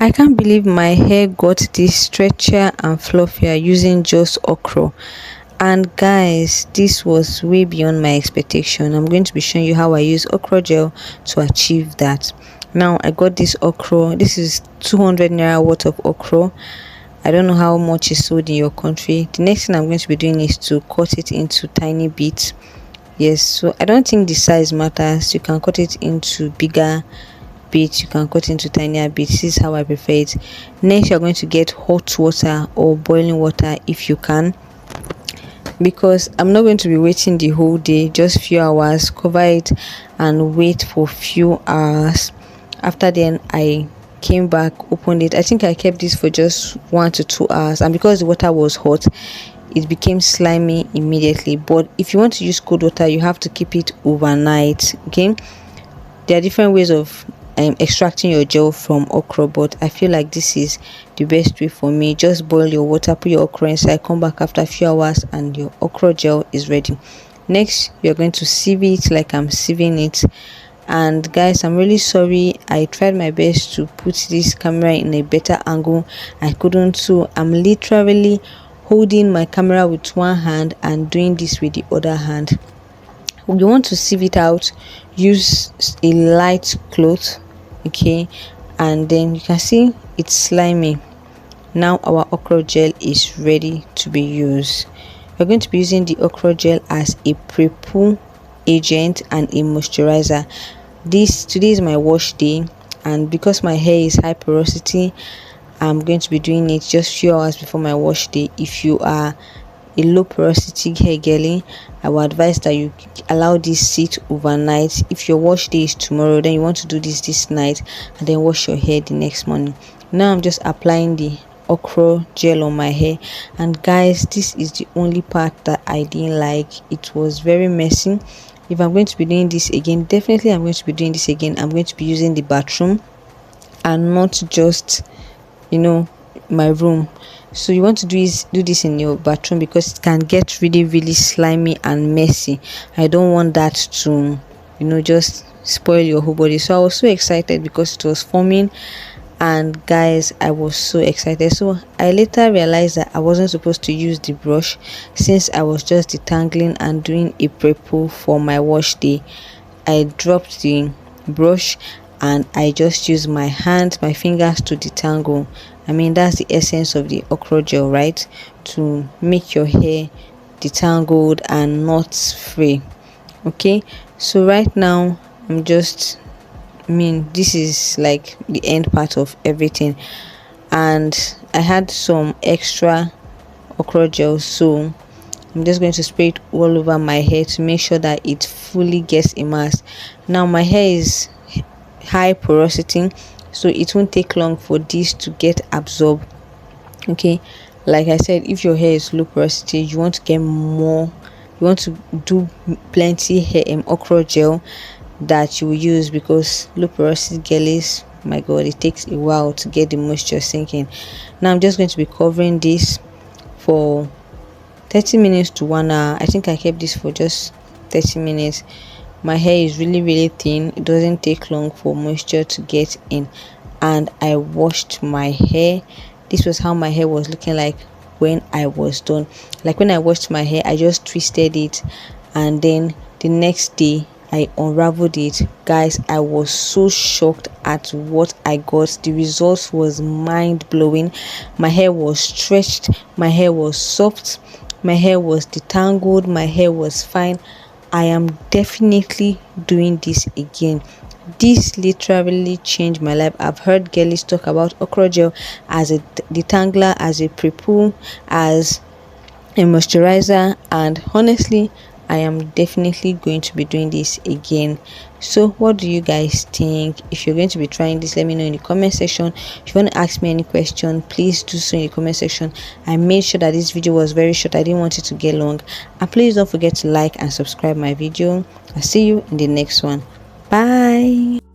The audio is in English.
I can't believe my hair got this stretchier and fluffier using just okra. And guys, this was way beyond my expectation. I'm going to be showing you how I use okra gel to achieve that. Now I got this okra. This is 200 naira worth of okra. I don't know how much is sold in your country. The next thing I'm going to be doing is to cut it into tiny bits. Yes, so I don't think the size matters. You can cut it into bigger bits, you can cut into tinier bits. This is how I prefer it. Next, you're going to get hot water or boiling water if you can, because I'm not going to be waiting the whole day, just few hours. Cover it and wait for few hours. After then, I came back, opened it. I think I kept this for just 1 to 2 hours, and because the water was hot, it became slimy immediately. But if you want to use cold water, you have to keep it overnight. Okay, there are different ways of extracting your gel from okra, but I feel like this is the best way for me. Just boil your water, put your okra inside, come back after a few hours, and your okra gel is ready. Next, you're going to sieve it like I'm sieving it. And guys, I'm really sorry, I tried my best to put this camera in a better angle. I couldn't, so I'm literally holding my camera with one hand and doing this with the other hand. You want to sieve it out, use a light cloth, okay, and then you can see it's slimy. Now our okra gel is ready to be used. We're going to be using the okra gel as a prepoo agent and a moisturizer. Today is my wash day, and because my hair is high porosity, I'm going to be doing it just few hours before my wash day. If you are a low porosity hair girly, I would advise that you allow this sit overnight. If your wash day is tomorrow, then you want to do this night and then wash your hair the next morning. Now I'm just applying the okra gel on my hair, and guys, this is the only part that I didn't like. It was very messy. If I'm going to be doing this again, definitely I'm going to be doing this again. I'm going to be using the bathroom and not just my room. So you want to do this in your bathroom, because it can get really slimy and messy. I don't want that to just spoil your whole body. So I was so excited because it was forming, and guys, I was so excited. So I later realized that I wasn't supposed to use the brush, since I was just detangling and doing a prepoo for my wash day. I dropped the brush and I just use my fingers to detangle. I mean, that's the essence of the okra gel, right? To make your hair detangled and not free. Okay, so right now this is like the end part of everything, and I had some extra okra gel, so I'm just going to spray it all over my hair to make sure that it fully gets immersed. Now my hair is high porosity, so it won't take long for this to get absorbed. Okay, like I said, if your hair is low porosity, you want to get more, you want to do plenty hair okra gel that you will use, because low porosity girlies, my god, it takes a while to get the moisture sinking. Now I'm just going to be covering this for 30 minutes to 1 hour. I think I kept this for just 30 minutes. My hair is really thin. It doesn't take long for moisture to get in. And I washed my hair. This was how my hair was looking like when I was done. Like when I washed my hair, I just twisted it, and then the next day I unraveled it. Guys, I was so shocked at what I got. The result was mind-blowing. My hair was stretched, my hair was soft, my hair was detangled, my hair was fine. I am definitely doing this again. This literally changed my life. I've heard girlies talk about okra gel as a detangler, as a prepoo, as a moisturizer, and honestly, I am definitely going to be doing this again. So what do you guys think? If you're going to be trying this, let me know in the comment section. If you want to ask me any question, please do so in the comment section. I made sure that this video was very short. I didn't want it to get long. And please don't forget to like and subscribe my video. I'll see you in the next one. Bye.